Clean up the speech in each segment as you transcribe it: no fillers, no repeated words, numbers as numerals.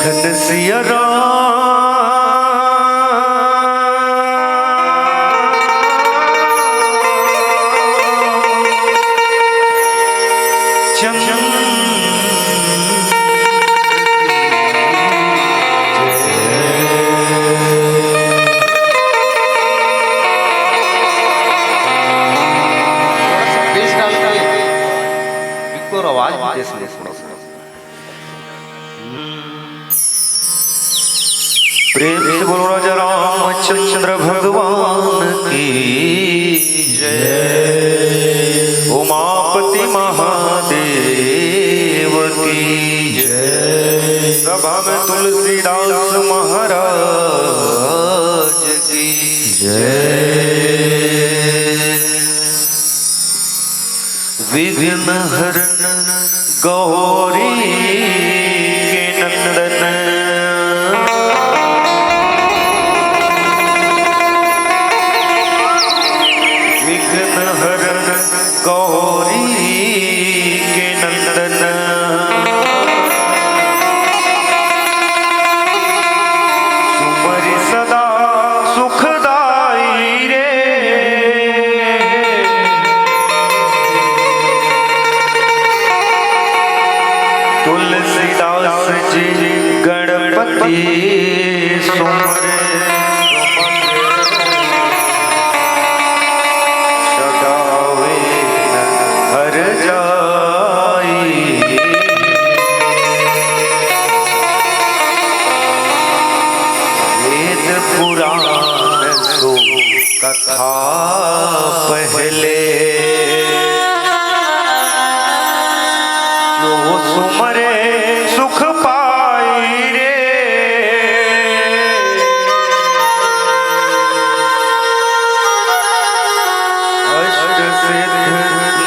लखन सिया प्रेम से बोलो राजा रामचंद्र भगवान की जय। उमापति महादेव की जय। सभा में तुलसीदास महाराज की जय। विघ्न हरण गौरी के नंदन गौरी के नंदन सुमरि सदा सुखदाई रे। तुलसीदास जी गणपति सुमरे कथा पहले जो सुमरे सुख पाई रे। अष्ट सिद्ध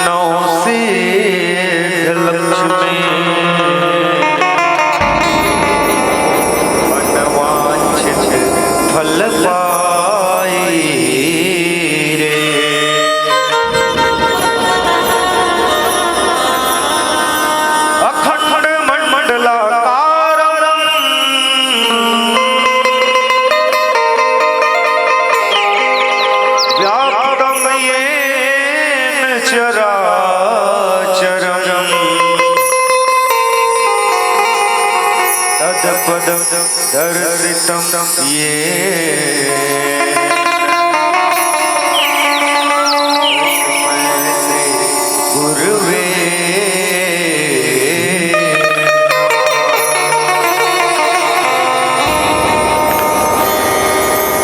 नौ सिद्ध लक्ष्मी मनवांछित फल दर्शितम ये गुरुवे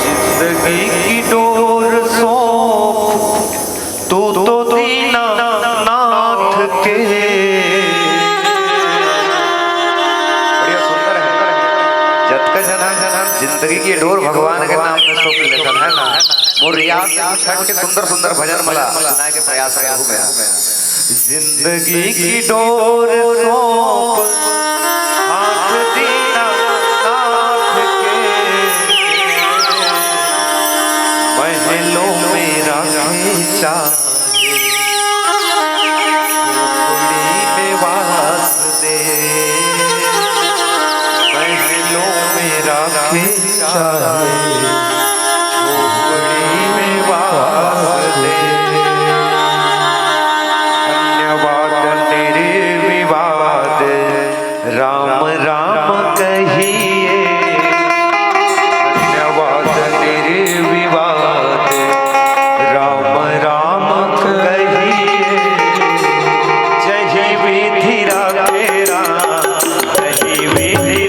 जिंदगी की डोर सौंप तो दीनानाथ के। जिंदगी की डोर भगवान के नाम में सौंप लेकर है ना। वो रियाज छठ के सुंदर सुंदर भजन मला सुनाए के प्रयास में हो गया। जिंदगी की डोर सौंप हाथ दीनानाथ के। महलों में राखे चाहे झोपड़ी में वास दे। महलों में राखे चाहे झोपड़ी में वास दे। धन्यवाद निर्विवाद राम राम कहिए। धन्यवाद निर्विवाद राम राम कहिए। जय विधि राधे राम जय विधि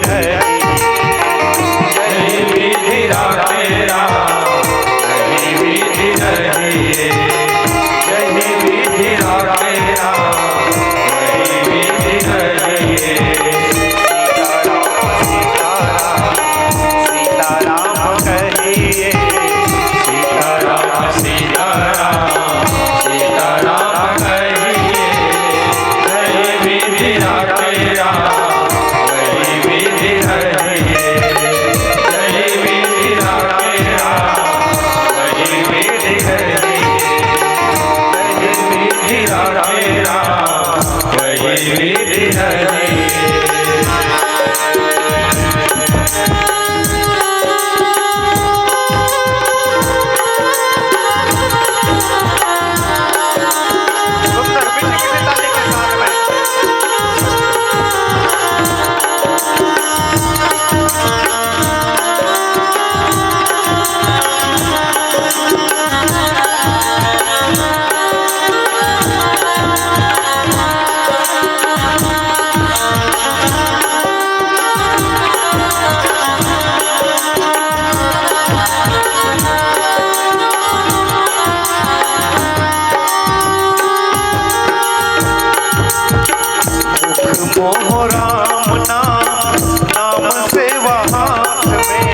राम नाम, नाम सेवा हाथ में।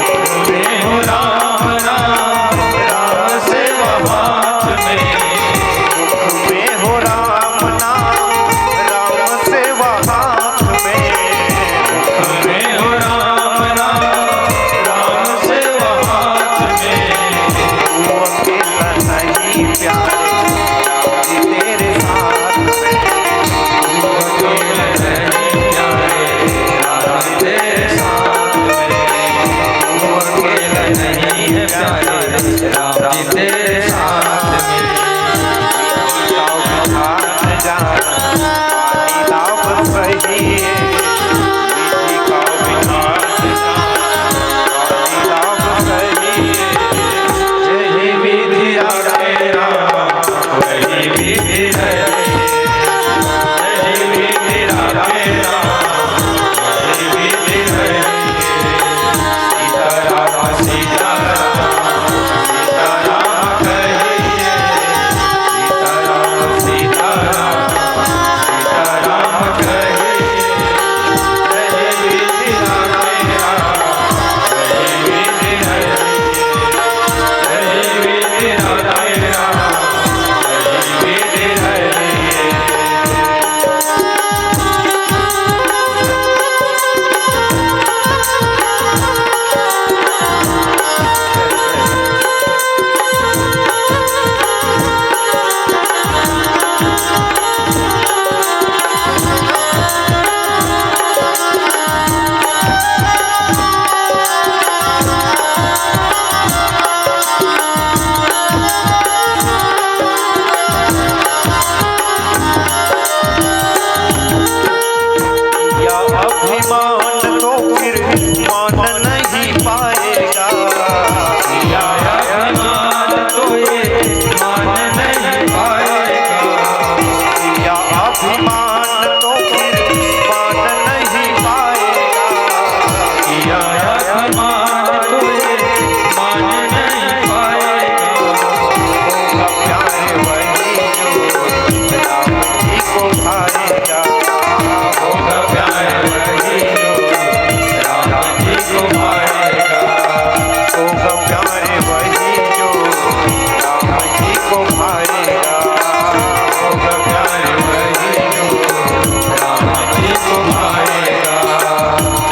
दुख में हो राम नाम, राम सेवा हाथ में। दुख में हो राम नाम, राम सेवा हाथ में। दुख में हो राम नाम, राम सेवा हाथ में। तू अकेला नहीं प्यारे, राम जी तेरे साथ में। तू अकेला नहीं प्यारे, राम जी तेरे साथ में। तू अकेला नहीं है प्यारे, राम जी तेरे साथ में। लाओ बिठान जाना, पानी लाओ सही है। विधि का बिठान जाना, पानी लाओ सही है। यही विधि आगे राम, वही विधि है। यही विधि आगे राम, वही विधि है। सीताराम सीताराम, सीताराम कहिए। सीताराम सीताराम, सीताराम कहिए। यही विधि आगे राम, वही विधि है। यही विधि आगे राम, वही विधि है। या अभिमान तो फिर मान नहीं पाएगा। या अभिमान तो ये मान नहीं पाएगा। या अभिमान तो फिर मान नहीं पाएगा। या अभिमान तो ये मान नहीं पाएगा। होगा प्यारे वही जो राम जी को भाएगा। होगा प्यार वही जो राम जी को भाएगा। होगा प्यारे वही जो राम जी को भाएगा। होगा प्यार वही जो राम जी को भाएगा।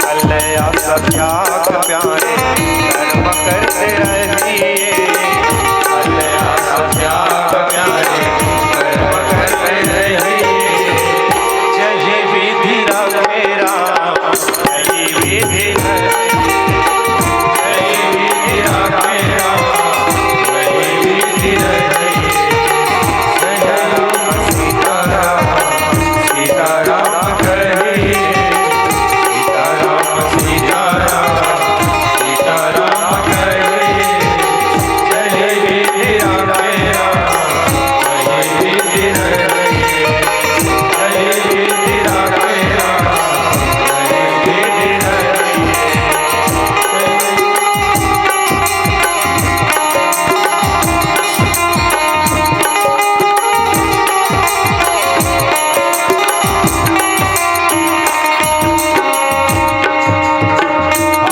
कलया सत्याग प्यारे कर्म करते रहिए। कलया सत्याग प्यारे कर्म करते रहिए। जय विधि राघवे राम, जय विधि है। यही विधि आगे राम, वही विधि रहिए। सीताराम सीताराम, सीताराम कहिए। सीताराम सीताराम, सीताराम कहिए। यही विधि आगे राम, वही विधि रहिए। यही विधि आगे राम, वही विधि रहिए।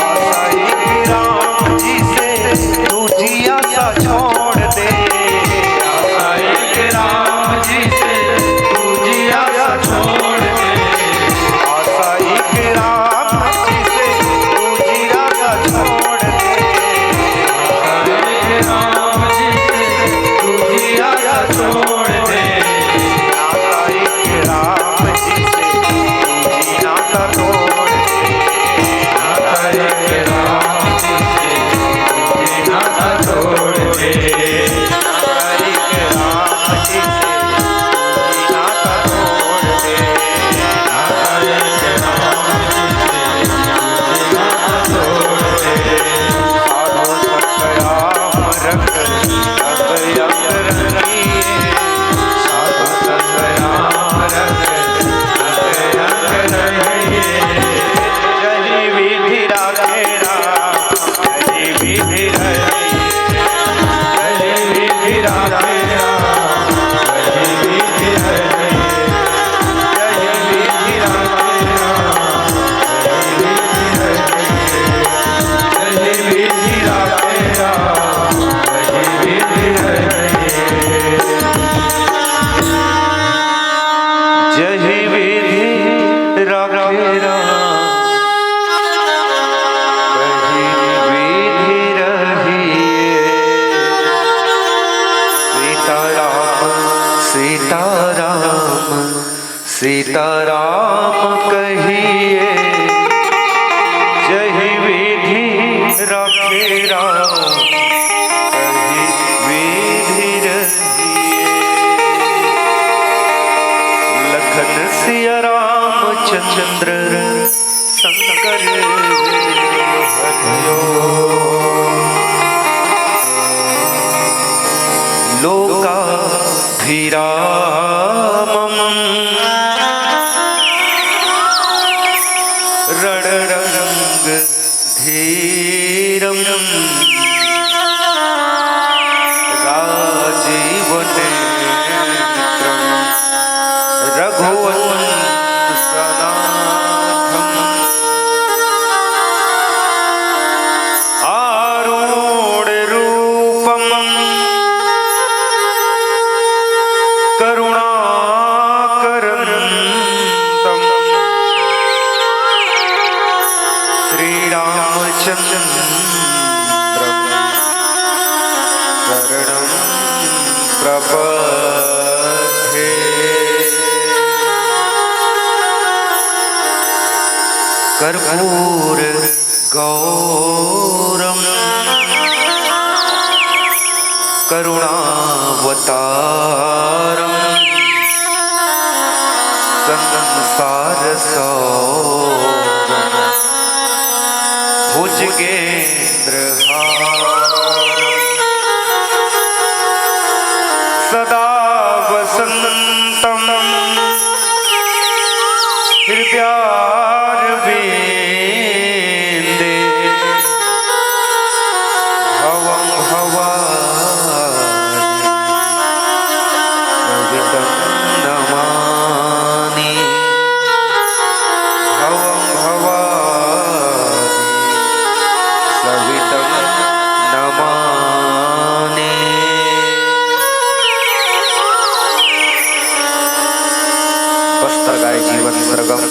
आशा एक राम जी से तू जिया सा छोड़ दे। आशा एक राम जी से तू जिया सा छोड़ दे। आशा एक राम जी से तू जिया सा छोड़ दे। आशा एक राम जी से तू जिया सा छोड़ दे। नाता एक राम जी से तू जीना का तोड़ दे। नाता एक राम जी से तू जीना का छोड़ दे। नाता एक राम जी से तू जीना का तोड़ दे। नाता एक राम जी से तू जीना का छोड़ दे। साधो सत्याम रख अभयम रखिए। साधु संग राम रख, अंग अंग रहिए। राम कहीं विधि रहिए। सीताराम सीताराम कहिए, जही विधि रखे राम कहीं विधि रहिए। लखन सिया रामचंद्र शंकर हरियो। लोकाभिरामम् रणरंग धीरम राजीवनेत्रम रघुवंशनाथम आरूढ़ रूपम करुणाकरंतम श्रीरामचंद्रम शरणं प्रपद्ये। कर्पूर गौरम करुणावतारम संसार सौरम भुजगेन्द्रहारम सदा वसंतम हृदयारविंदे भवं भवानि सवितं नमामि। भवं भवानि सवितं नमामि। बस्तर गाय जीवन सरगम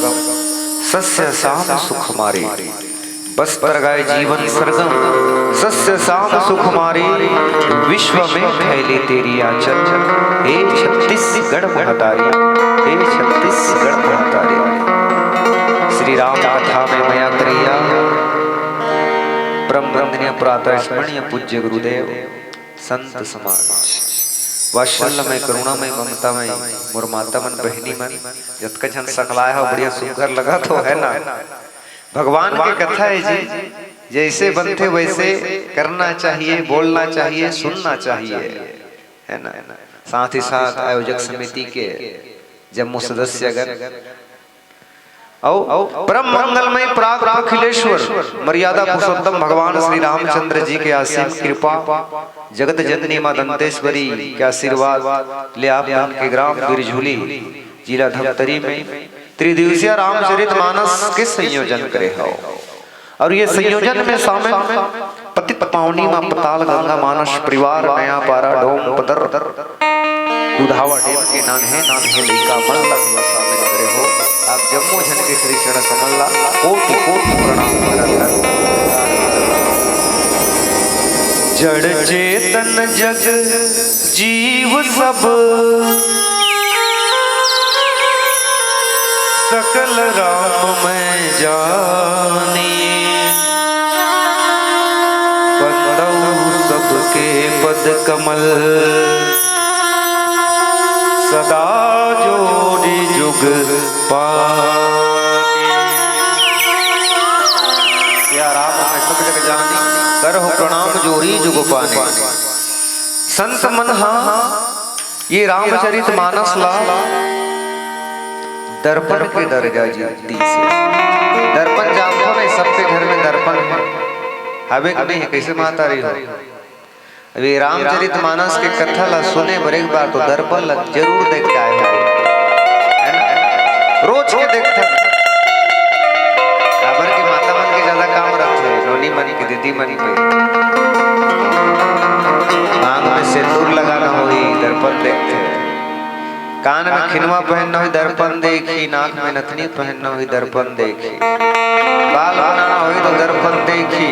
सस्य शाम सुख मारी। बस्तर गाय जीवन सरगम सस्य शाम सुख मारी। विश्व में फैली तेरी आंचल हे छत्तीसगढ़ महतारी, हे छत्तीसगढ़ महतारी। श्री राम कथा में मया क्रिया परम वंदनीय प्रातः स्मरणीय पूज्य गुरुदेव संत समाज वात्सल्यमय करुणामय ममतामय मोर माता मन बहनी मन जतका झन सकलाया हो बढ़िया सुंदर लगा तो है ना। भगवान की कथा है जी, जैसे बनते वैसे करना चाहिए, बोलना चाहिए, सुनना चाहिए, है ना। साथ ही साथ आयोजक समिति के जम्मू सदस्यगण परम मंगलमय प्राग अखिलेश्वर मर्यादा पुरुषोत्तम भगवान श्री रामचंद्र जी के आशीष कृपा जगत जननी मां दंतेश्वरी के आशीर्वाद ले आप के ग्राम बिरझूली जिला धमतरी में त्रिदिवसीय रामचरितमानस के संयोजन करे हो। और ये संयोजन में शामिल पतित पावनी मां पताल गंगा मानस परिवार नया पारा डोम पदर दुधावा डेम के नान्हे लइका मन लगवा शामिल करे हो। आप जम्मू जन के श्री चरण कमला कोटि कोटि प्रणाम करत। जड़ चेतन जग जीव सब सकल राम में जानिए। बंदऊ सबके पद कमल सदा जोड़ी जुग पानी। या राम में सब जग जानी करहो प्रणाम जोड़ी जुग पानी। संत मन हाँ ये रामचरित मानस ला दर्पण के दर्जा जीती से। दर्पण जानते हो ना, सबके घर में दर्पण है, हवे नहीं है, कैसे माता रही हो। अभी रामचरित मानस के कथा ला सुने बर एक बार तो दर्पण ला जरूर देख के आए, रोज के देखते काबर की माता मन के ज्यादा काम रखते हैं, नोनी मन की दीदी मन के आंख में सिंदूर लगाना होई दर्पण देखते हैं। कान में खिनवा पहनना हुई दर्पण देखी, नाक में नथनी पहनना हुई दर्पण देखी, बाल बनाना हुई तो दर्पण देखी,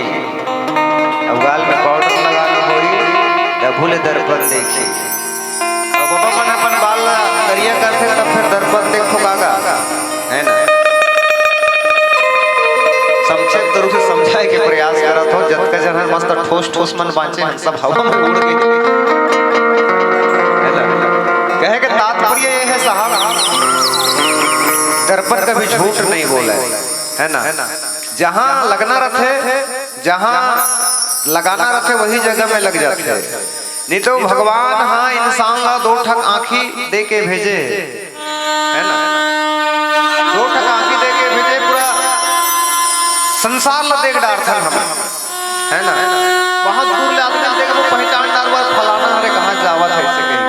अब गाल में पाउडर लगाना हुई या भूले दर्पण देखी। अब बाबा मन अपन बाल करिया करते तब फिर दर्पण देखो कागा, है ना। संक्षिप्त रूप से समझाए के प्रयास करत हो, जत का जन मस्त ठोस ठोस मन बांचे हम सब हवा में उड़ गए। कहे के तात्पर्य ये है साहब, दर्पण कभी झूठ नहीं बोला है ना। जहां लगना रखे, जहां लगाना रखे वही जगह में लग जाते हैं। नहीं तो भगवान हाँ इंसान ला दो ठक आंखी दे के भेजे, है ना, दो ठक आंखी दे के भेजे, पूरा संसार ला देख डार था हम, है ना। बहुत दूर ले आदमी देखे वो पहचान डार हुआ फलाना हरे कहाँ जावत है ऐसे कहीं,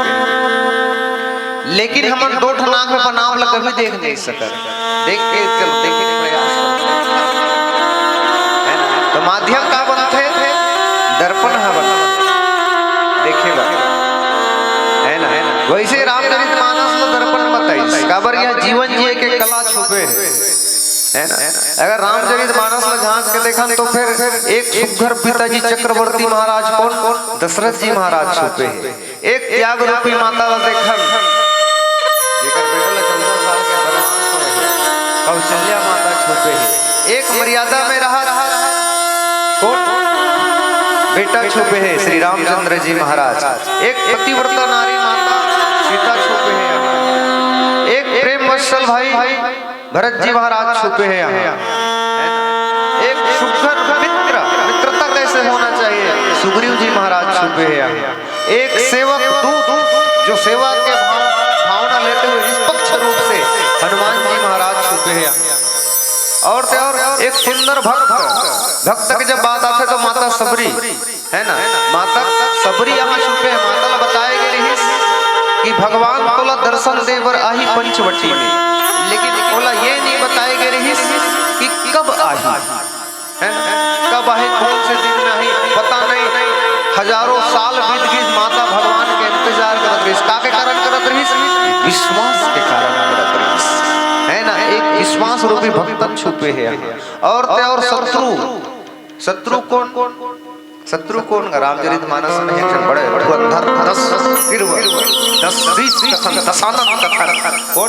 लेकिन हम दो ठन आंख में बनाव लग कभी देख नहीं सकते। देख के चलो देखने का प्रयास है ना। तो माध्यम का बनते थे दर्पण है बन देखेगा, है ना। वैसे रामचरितमानस में दर्पण बताई काबर यह जीवन जिए के कला छुपे है ना। अगर रामचरितमानस में झांक के देखा तो फिर एक सुघर पिताजी चक्रवर्ती महाराज कौन, दशरथ जी महाराज छुपे है। एक त्याग रूपी माता ला देखन, कौशल्या माता छुपे है। एक मर्यादा में रहा कौन, बेटा छुपे है श्री रामचंद्र जी महाराज। एक पतिव्रता नारी माता सीता छुपे है। एक प्रेम वत्सल भाई भरत जी महाराज छुपे हैं यहाँ। एक सुघर मित्र, मित्रता कैसे होना चाहिए, सुग्रीव जी महाराज छुपे हैं यहाँ। एक सेवक दूत जो सेवा के भावना लेते हुए निष्पक्ष रूप से हनुमान जी महाराज छुपे हैं। और एक सुंदर भक्त की जब बात आते तो माता सबरी, है ना, माता सबरी यहाँ छुपे हैं। माता बताए गए कि भगवान तोला दर्शन देवर आही पंचवटी में, लेकिन बोला ये नहीं बताए गए कि कब आही, है ना, कब आए, कौन से दिन में आई पता नहीं। हजारों साल बीत गई, माता भगवान के इंतजार करत रही, का के कारण करत रही, विश्वास के कारण करत रही, है ना। एक विश्वास रूपी भक्त छुपे हैं। और शत्रु कौन, शत्रु कौन, रामचरितमानस में एक बड़े अंधर 10 कौन,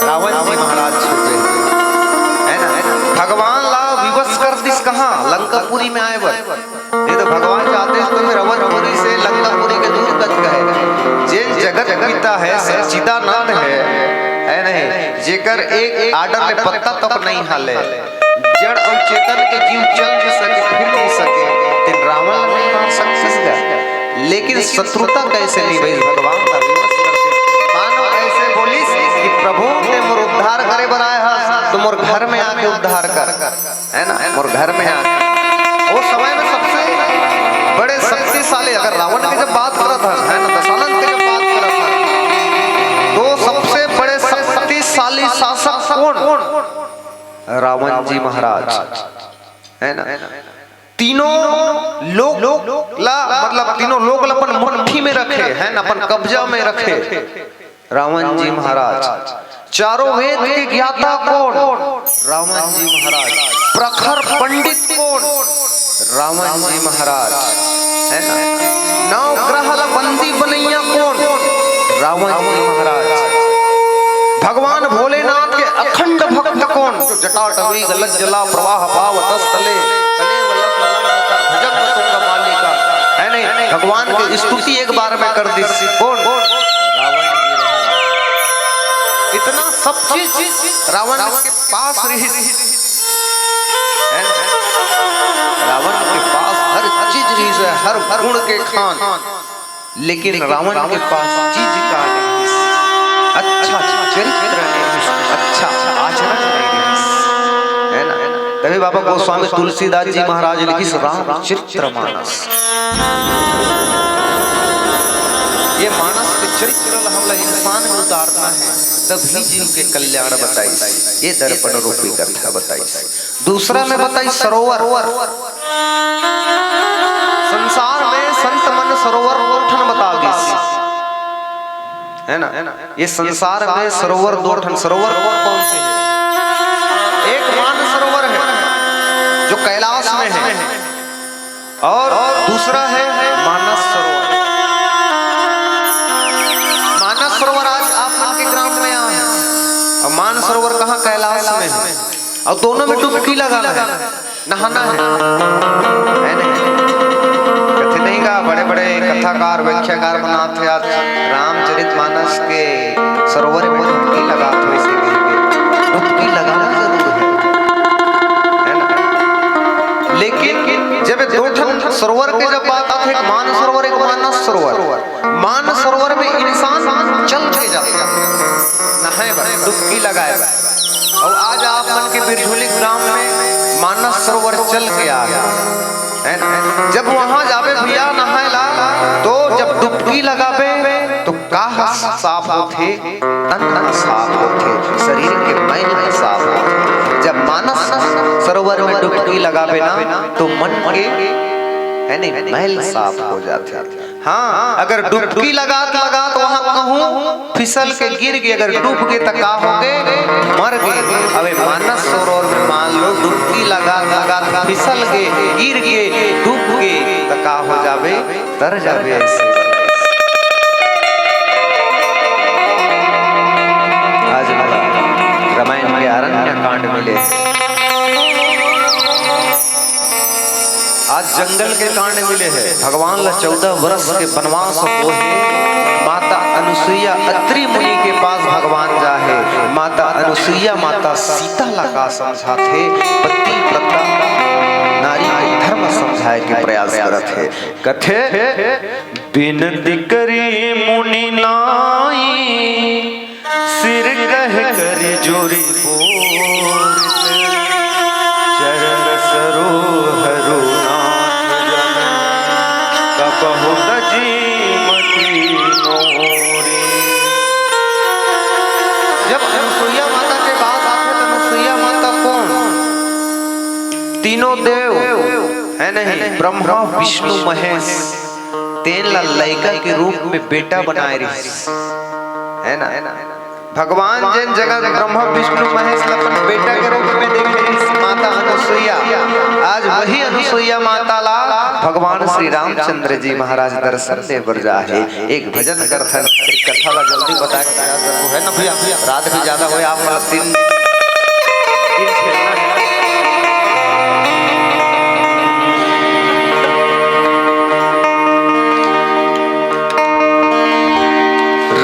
रावण जी महाराज छुपे है ना। भगवान ला विवश कर दिस कहाँ, लंकापुरी में आए बर, नहीं तो भगवान चाहते हैं तो फिर अवधपुरी से लंकापुरी के दूर तक कहे। जे जगत पिता है सच्चिदानंद है नहीं, जेकर एक आर्डर में पत्ता तक नहीं हाले, जड़ और चेतन के जीव चल नहीं सके, फिर नहीं सके, तेन रावण नहीं मार सकता। लेकिन शत्रुता कैसे नहीं भाई, भगवान का विवश करते। मानो ऐसे बोलिस कि प्रभु ने मोर उद्धार करे बनाया है, तो मोर घर में आके उद्धार कर, है ना, मोर घर में आके। वो समय में सबसे बड़े शक्तिशाली, अगर रावण की जब बात करा था, है ना, दशानंद की जब बात करा था, तो सबसे बड़े शक्तिशाली शासक कौन, रावण जी महाराज, है ना। तीनों लोग ला मतलब तीनों लोग अपन मुट्ठी में रखे, है ना, अपन कब्जा में रखे रावण जी महाराज। चारों वेद के ज्ञाता कौन, रावण जी महाराज। प्रखर पंडित कौन, रावण जी महाराज, है ना। नौ ग्रह बंदी बनैया कौन, रावण जी महाराज। भगवान भोलेनाथ के अखंड भक्त कौन, जो जटाटवी गलत जला प्रवाह पाव तस्तले है नहीं, भगवान की स्तुति एक बार में कर दी कौन, रावण जी महाराज। इतना सब चीज रावण के पास रही, रावण के पास हर चीज रही है, हर गुण के खान, लेकिन रावण के पास चीज का अच्छा चरित्र नहीं, अच्छा आचरण नहीं, है ना। तभी बाबा गोस्वामी तुलसीदास जी महाराज लिखी रामचरितमानस। ये मानस के चरित्र हमला इंसान में उतारना है, तभी जीव के कल्याण बताई, ये दर्पण रूपी कथा बताई। दूसरा में बताई सरोवर। संसार में संत मन सरोवर उठन बता दी, है ना। ये संसार में सरोवर दो ठन सरोवर कौन से हैं? एक मानस सरोवर है जो कैलाश में है और दूसरा है मानस सरोवर। मानस सरोवर आज आप मन के ग्राम में यहाँ है और मानस सरोवर कहाँ कैलाश में है और दोनों में डुबकी लगाना है, नहाना है नहीं? कथे नहीं का बड़े बड़े कथाकार व्याख्याकार बनाते आज रामचरितमानस के सरोवर में डुबकी लगाते हुए इसे डुबकी लगाना जरूर है ना। लेकिन जब दो ठन सरोवर के जब बात आती है, मान सरोवर एक मानस सरोवर, मान सरोवर में इंसान चल के जाता नहाए डुबकी लगाए। और आज आप मन के बिरझोली ग्राम में मानस सरोवर चल के आ गया है ना। जब वहां जावे भैया नहाएला तो जब डुबकी लगावे तो काह साफ होते, तन साफ होते, शरीर के मैल साफ होते। जब मानस सरोवर में डुबकी लगावे ना तो मन के है नहीं मैल साफ हो जाते। हाँ, अगर डुबकी लगात वहां कहूं फिसल के गिर गए, अगर डूब गए तो का हो गए, मर गए। अबे मानस सरोवर में मान लो डुबकी लगा फिसल गए, गिर गए, डूब गए तो का हो जावे, तर जावे। ऐसे आज रामायण के अरण्य कांड मिले, आज जंगल के कांड मिले हैं। भगवान ला 14 वर्ष के वनवास होए, माता अनुसुईया अत्रि मुनि के पास भगवान जाहे। माता अनुसुईया माता सीता ला का समझाते, पति प्रथा नारी के धर्म समझाए के प्रयास करत है। कथे बिनती करी मुनि नाई, सिर कह कर जोरी बोर, चरण सरोहरो बहुत जीमती मोरी। जब अनुसुईया माता के बात आते तो अनुसुईया माता कौन? तीनों देव है नहीं, ब्रह्मा विष्णु महेश, तेन ला लैका के रूप में बेटा बनाए रही है ना। भगवान जिन जगह ब्रह्मा विष्णु महेश अपन बेटा के रूप में देख रही माता अनुसुईया, आज वही अनुसुईया माता ला भगवान श्री रामचंद्र जी महाराज दर्शन दे बर जाहे। एक भजन करथन, कथा ला जल्दी बता के है ना भैया, रात भी ज्यादा होए, आप वाला दिन खेलना है।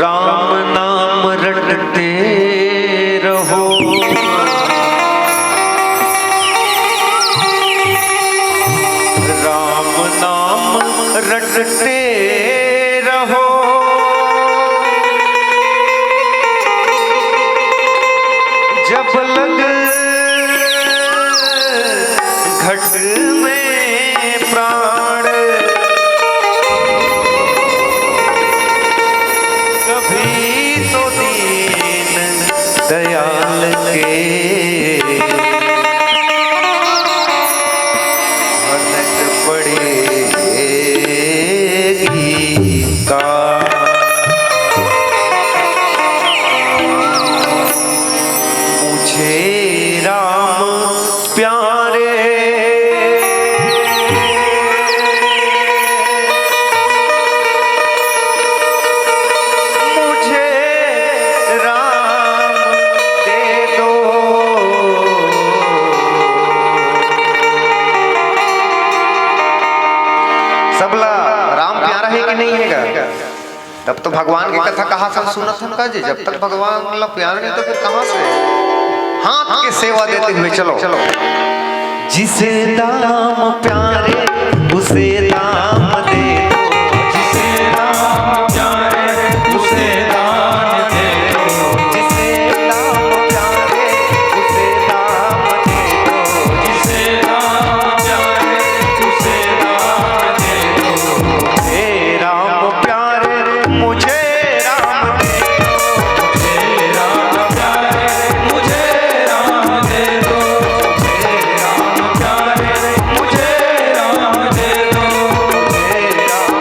राम नाम रटते रहो, राम नाम रटते रहो, जब लग घट में प्राण, कभी तो दीन दयाल के तब तो भगवान की कथा कहाँ से सुनत हम का जी? जब तक भगवान ला प्यार नहीं तो फिर कहाँ से हाथ के सेवा देते हुए चलो। जिसे दाम प्यारे उसे दाम दे, जिसे दाम प्यारे उसे दाम दे, जिसे दाम प्यारे उसे दाम दे, जिसे दाम प्यारे उसे दाम दे। हे राम प्यारे मुझे राम दे, मुझे राम प्यारे मुझे राम दे दो, मुझे राम प्यारे मुझे राम दे दो, हे राम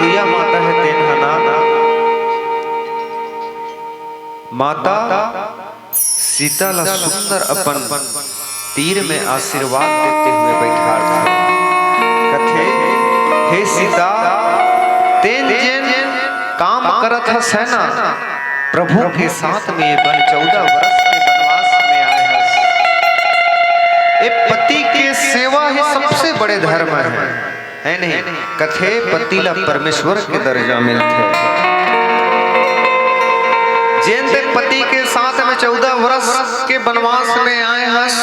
अनुसुईया माता है तेन हना माता सीता ला सुंदर अपन तीर में आशीर्वाद देते हुए बैठा थे कथे हे सीता तेन जेन काम करत हस है ना प्रभु के साथ में बन 14 वर्ष के वनवास में आए हस ए पति के सेवा ही सबसे बड़े धर्म है नहीं कथे पति ला परमेश्वर के दर्जा मिलते जेन ते पति के साथ में 14 वर्ष के वनवास में आए हस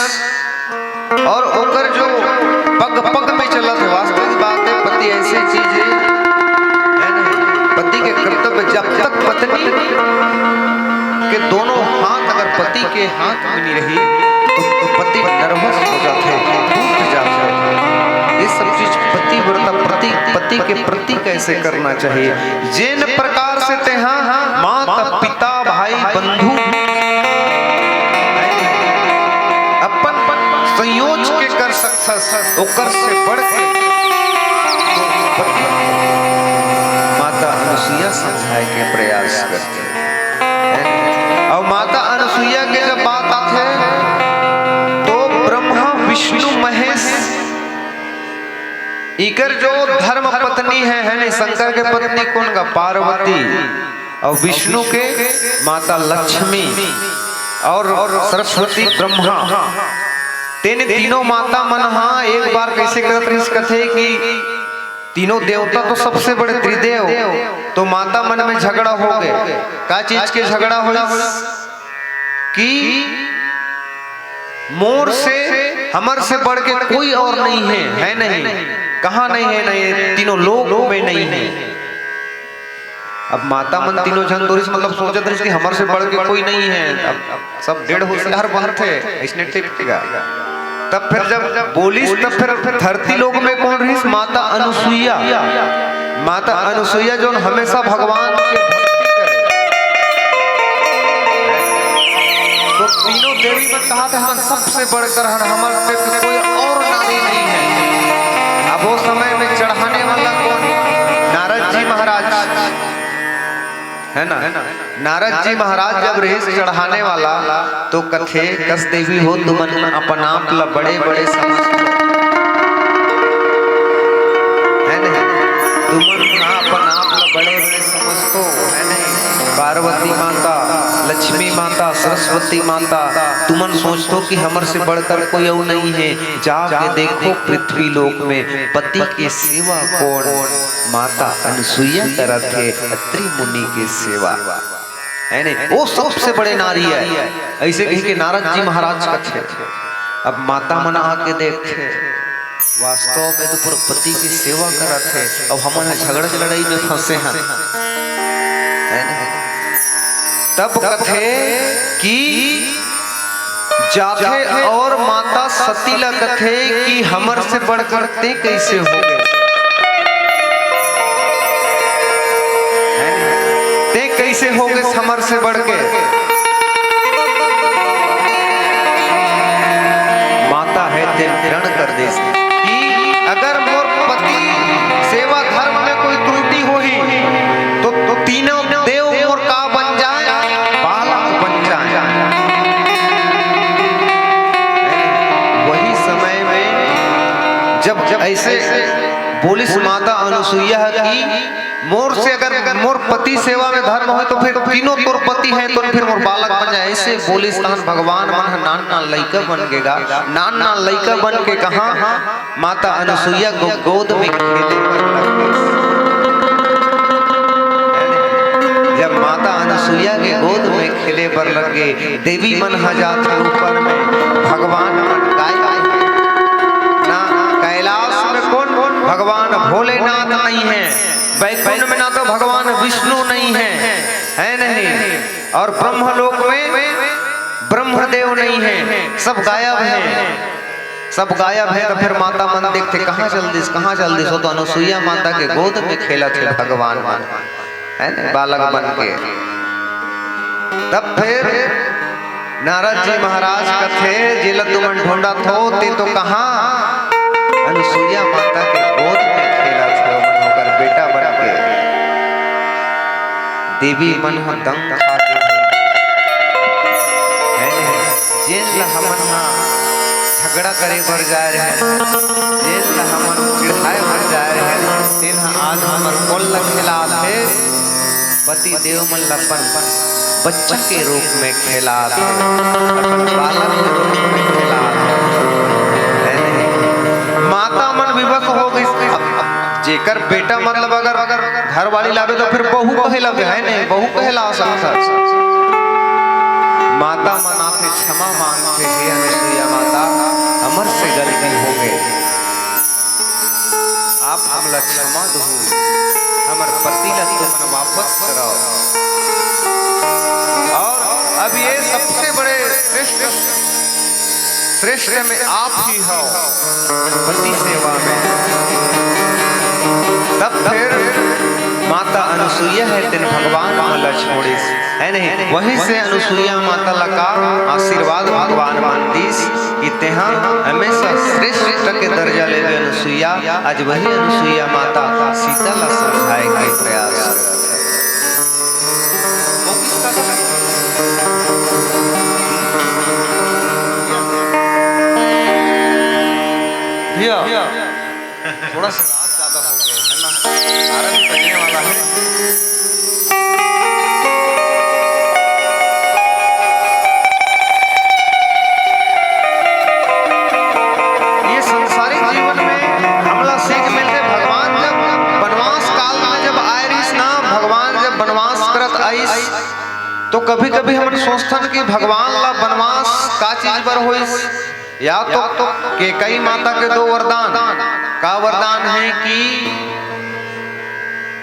और ओकर जो पग पग में चलत है वास्तविक बात है पति ऐसी चीज है नहीं पति के कर्तव्य जब तक पत्नी के दोनों हाथ अगर पति के हाथ में नहीं रही तो पति नर्वस हो जाते टूट जाते ये सब चीज पति के प्रति कैसे करना चाहिए जिन प्रकार से ते माता पिता भाई बंधु अपन संयोज के कर सकता ओकर से बढ़ के माता अनुसुईया समझाए के प्रयास करते और माता अनुसुईया के जब बात आते तो ब्रह्मा विष्णु महेश इकर जो धर्म पत्नी है नहीं शंकर के पत्नी कौन का पार्वती और विष्णु के माता लक्ष्मी और सरस्वती ब्रह्मा तीनों माता मन एक बार कैसे करत रही कथे कि तीनों देवता तो सबसे बड़े त्रिदेव तो माता मन में झगड़ा हो गए क्या चीज के झगड़ा हो कि मोर से हमर से बढ़ के कोई और नहीं है नहीं कहाँ नहीं है नहीं तीनों लोग में नहीं है अब माता मन तीनों जन तो मतलब सोचत रही कि हमारे से बढ़ के कोई नहीं है अब सब 1.5 होशियार बाहर थे इसने टिका तब फिर जब बोली तब फिर धरती लोक में कौन रही माता अनुसुईया जो हमेशा भगवान के भक्ति करे तो तीनों देवी में कहा था हम सबसे बढ़कर हमारे पे कोई और नारी नहीं है अब वो समय में चढ़ाने वाला कौन नारद जी महाराज है ना नारद जी महाराज जब रेस चढ़ाने वाला तो कथे कस देवी हो तुमन अपन आप ला बड़े बड़े समझ है नहीं तुमन अपन आप ला बड़े बड़े समझ तो है नहीं पार्वती माता लक्ष्मी माता सरस्वती माता तुमन सोचतो कि हमर से बढ़कर कोई और नहीं है जाके देखो पृथ्वी लोक में पति की सेवा कौन माता अनुसुईया करत है अत्रि मुनि की सेवा है नहीं वो सबसे बड़े नारी है ऐसे कहीं के नारद जी महाराज का थे अब माता मन आके देखते वास्तव में तो पूरा पति की सेवा करत है अब हमारे झगड़ा लड़ाई में फंसे हैं है नहीं तब कथे कि जाथे और माता सती ला कथे कि हमर से बढ़कर ते कैसे हो गए ते कैसे हो गए हमर से बढ़ के माता है ते ग्रहण कर दे कि अगर मोर पति सेवा धर्म में कोई त्रुटि होही तो तीनों देव मोर का बन जाए बालक बन जाए वही समय में जब ऐसे बोलिस माता अनुसुईया की मोर से अगर मोर पति सेवा में धर्म हो तो फिर तीनों तोर पति है तो फिर मोर बालक बन जाए ऐसे बोलिस तहन भगवान मन नान लइका बन गेगा नान लइका बन के कहा माता अनुसुईया को गोद में खेले जब माता अनुसुईया के गोद में खेले पर लगे देवी मन जात है ऊपर में भगवान मन गाय ना कैलाश में कौन भगवान भोलेनाथ नहीं है वैकुंठ में ना तो भगवान विष्णु नहीं है नहीं और ब्रह्मलोक में ब्रह्मदेव नहीं है सब गायब है तो फिर माता मन देखते कहाँ चल दिस हो तो अनुसुईया माता के गोद में खेला थे भगवान मन है ना बालक बन के तब फिर नारद जी महाराज कथे जिला तुमन ढूंढा थो ते तो कहाँ अनुसुईया माता के गोद में खेला थे मन होकर बेटा बन के देवी मन हो दंग खागे है जेन ला हमन हा झगड़ा करे बर जा रहे हैं, जेन ला हमन चिढ़ाए बर जा रहे हैं, तेन हा आज हमर कोल ला खिलात है, पति देव मन लपन बच्चा के रूप में खिलात है, अपन बालक के रूप में खिलात है नहीं? माता मन विवश हो गई। जेकर बेटा मतलब अगर घर वाली लावे तो फिर बहू कहे लगे है नहीं, बहू कहला सकता। माता मना के क्षमा मांगते हे अनुसुईया माता, हमर से गलती हो गई, आप हमला क्षमा दो, हमर पति ला तुमन वापस कराओ। और अब ये सबसे बड़े श्रेष्ठ में आप ही हो पति सेवा में। तब फिर माता अनुसुईया है तेन भगवान मला छोड़ी है नहीं, वहीं से अनुसुईया माता लगा आशीर्वाद भगवान मानतीस कि तेहा हमेशा श्रेष्ठ के दर्जा ले अनुसुईया। आज वही अनुसुईया माता सीता ला समझाए के प्रयास भैया थोड़ा सा रात ज्यादा हो गए है ना, सारा भी बजने वाला है। ये संसारिक जीवन में हमला सीख मिलते, भगवान जब वनवास काल में जब आए रहीस ना, भगवान जब वनवास करत आईस तो कभी कभी हम सोचतन कि भगवान ला वनवास का चीज पर होइस, या तो केकई माता के दो वरदान का वरदान है कि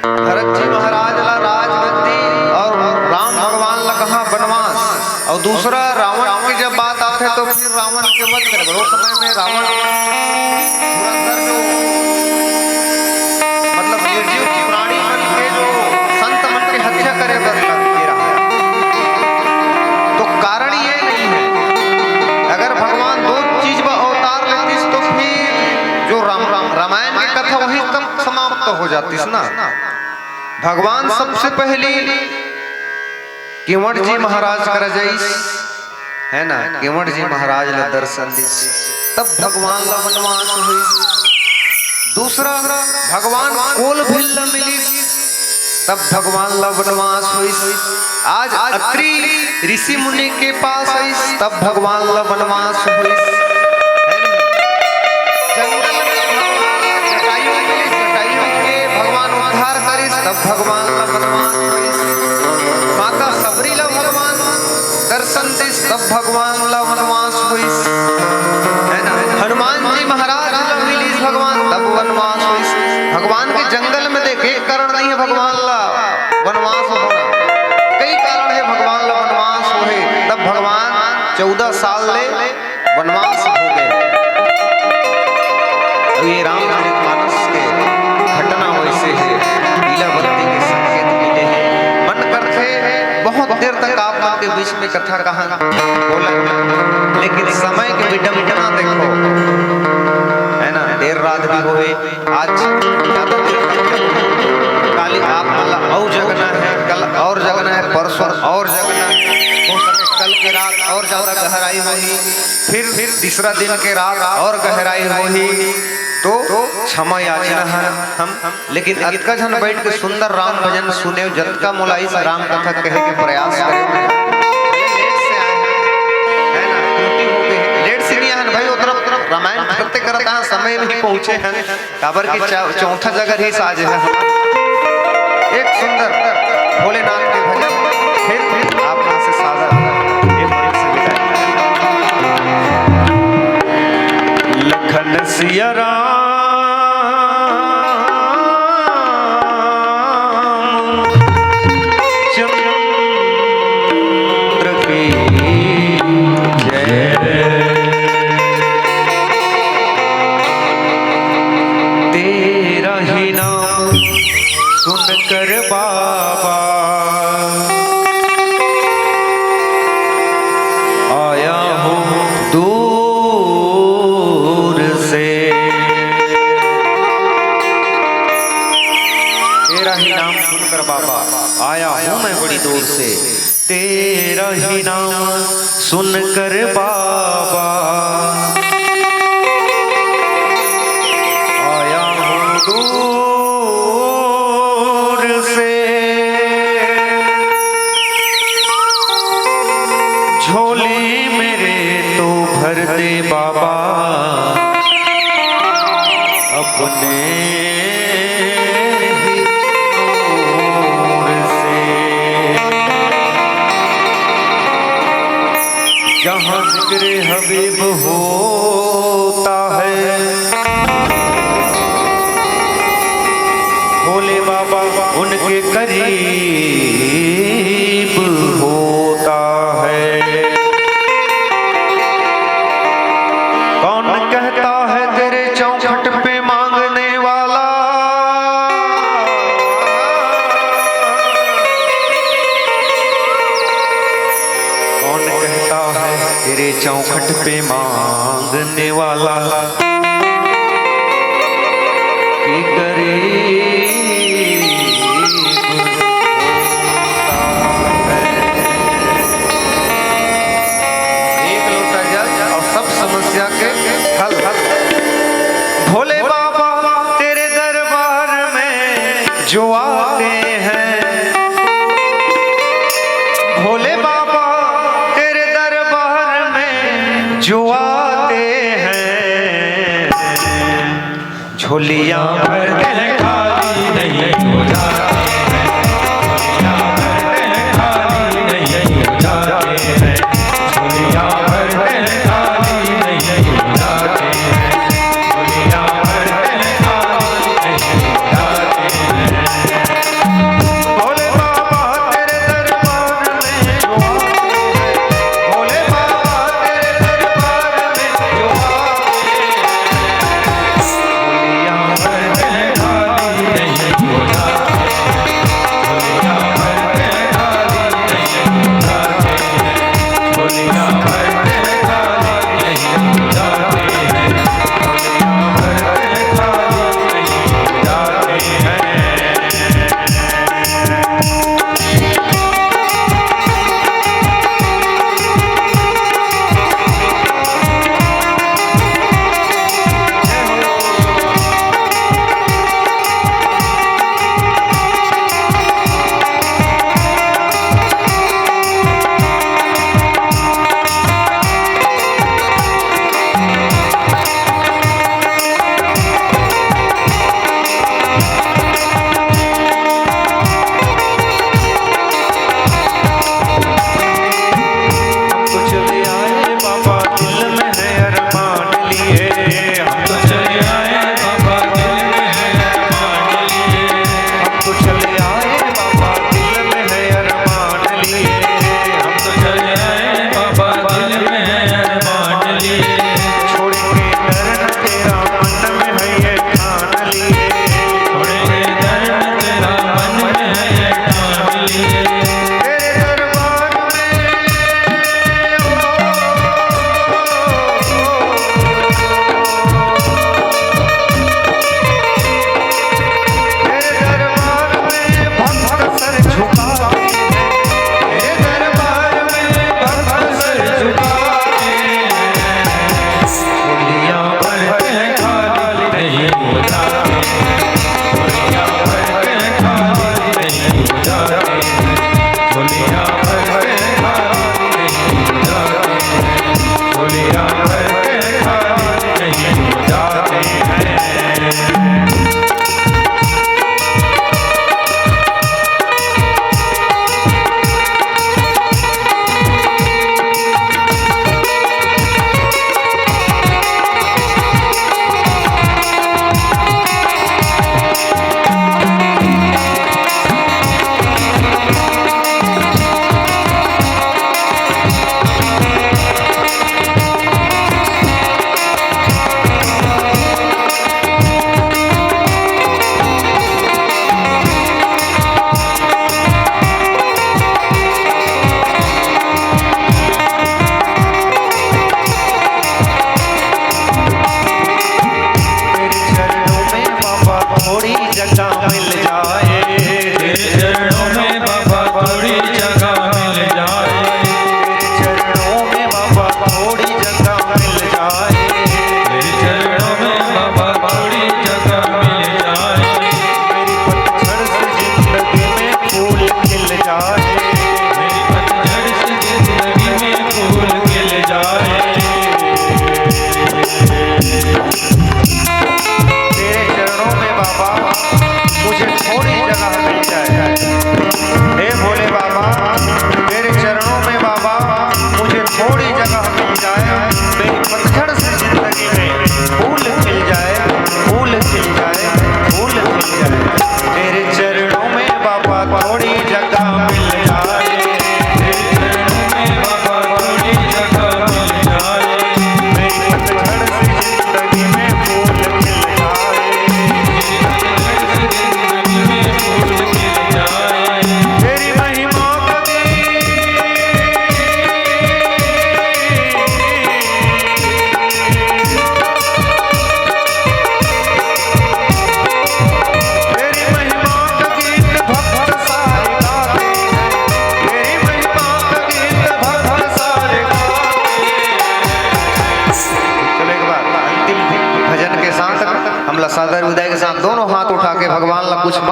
भरत जी महाराज ला राजगद्दी और राम भगवान ला कहा वनवास, और दूसरा रावण की जब बात आते है तो फिर रावण के वध करे। वो समय में रावण मतलब निर्जीव प्राणी मन के जो संत मन की हत्या करे बर लग रहा है। तो कारण ये नहीं है, अगर भगवान दो चीज में अवतार लेतीस तो फिर जो रामायण की कथा वही तक समाप्त हो जाती ना। भगवान सबसे पहले केवट जी महाराज कर जाइस है ना, केवट जी महाराज ला दर्शन दिस, तब भगवान ला वनवास हुई। दूसरा भगवान कोल भिल ला मिलिस, तब भगवान ला वनवास हुई। आज अत्रि ऋषि मुनि के पास आइस, तब भगवान ला वनवास हुई। जंगल में जटायु मिलिस, जटायु के भगवान उद्धार करिस, तब भगवान ला वनवास हुई। माता सबरी ला भगवान दर्शन दिस, तब भगवान ला वनवास हुई है ना। हनुमान जी महाराज ला मिलिस भगवान, तब वनवास हुई। भगवान के जंगल में देखे कारण नहीं है भगवान ला वनवास होना, कई कारण है भगवान ला वनवास हुए। तब भगवान 14 साल ले वनवास हो गए। ये रामचरितमानस के घटना वैसे है, लीलावती के संकेत मिले हैं। मन करते बहुत देर तक आप मन के बीच में कथा कहा बोला, लेकिन समय के विडंबना देखो है ना। देर रात भी हुए, आज ज्यादा देर काली आप मतलब और जगना है, कल और जगना है, परसों और जगना है, हो सके कल के रात और ज्यादा गहराई होगी, फिर तीसरा दिन के रात और गहराई होगी। तो क्षमा याचना है हम, लेकिन अतका जन बैठ के सुंदर राम भजन सुने, जतका मुलाई से राम कथा कहे के प्रयास करें। लेट से नहीं है भाई, उधर रामायण करते करते समय में पहुंचे हैं, काबर की चौथा जगह ही साज है। एक सुंदर भोलेनाथ के भजन, फिर आप यहाँ से सादा लखन सिया राम चंद्र की जय। तेरा ही नाम सुनकर बाबा आया हूँ दूर से, तेरा ही नाम सुनकर बाबा आया हूँ मैं बड़ी दूर से, तेरा ही नाम सुनकर बाबा आया हूँ दूर से। झोली मेरे तो भर दे बाबा अपने ही नूर से। जहाँ जिक्र हबीब होता है भोले बाबा उनके करीब होता है। कौन कहता है तेरे चौखट पे मांगने वाला, कौन कहता है तेरे चौखट पे मांगने वाला कि गरीब होता है। एक लोटा जल और सब समस्या के हल हल। भोले बाबा तेरे दरबार में जो आते हैं, भोले बाबा तेरे दरबार में जो आते हैं, झोलियां भर के खाली नहीं हो जाते हैं, झोलियां भर के खाली नहीं हो जाते हैं, झोलियां भर के खाली नहीं हो जाते हैं, झोलियां भर के खाली नहीं हो जाते हैं। भोले बाबा तेरे दरबार में जो आते हैं, भोले बाबा तेरे दरबार में जो आते हैं, झोलियां भर के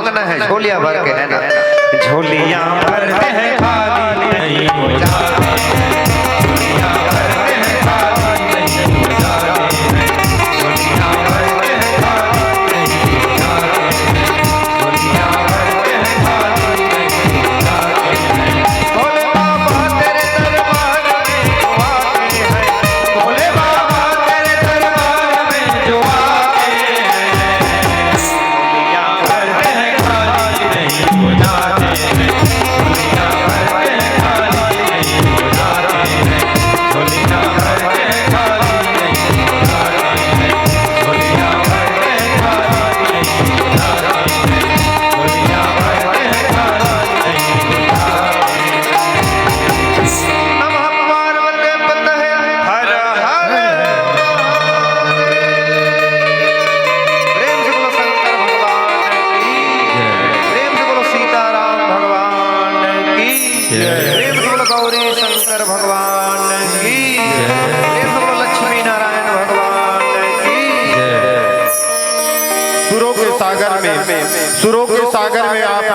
मंगना है झोलिया भर के, है ना? झोलिया भर के है खाली नहीं हो जाते, झोलियां भर के हैं खाली नहीं हो जाते हैं, झोलियां भर के हैं खाली नहीं हो जाते हैं, झोलियां भर के हैं खाली नहीं हो जाते हैं। भोले बाबा तेरे दरबार में जो आते हैं, भोले बाबा तेरे दरबार में जो आते हैं, झोलियां भर के हैं खाली नहीं हो जाते हैं, झोलियां भर के हैं खाली नहीं हो जाते हैं, झोलियां भर के हैं खाली नहीं हो जाते हैं, झोलियां भर के हैं खाली नहीं हो जाते हैं, झोलियां भर के हैं खाली नहीं हो जाते हैं। नमः पार्वती पतये हर हर। प्रेम से बोलो शंकर भगवान की, प्रेम से बोलो सीताराम भगवान की, प्रेम से बोलो गौरी शंकर भगवान की, प्रेम से बोलो लक्ष्मी नारायण भगवान की। सुरों के सागर में आपने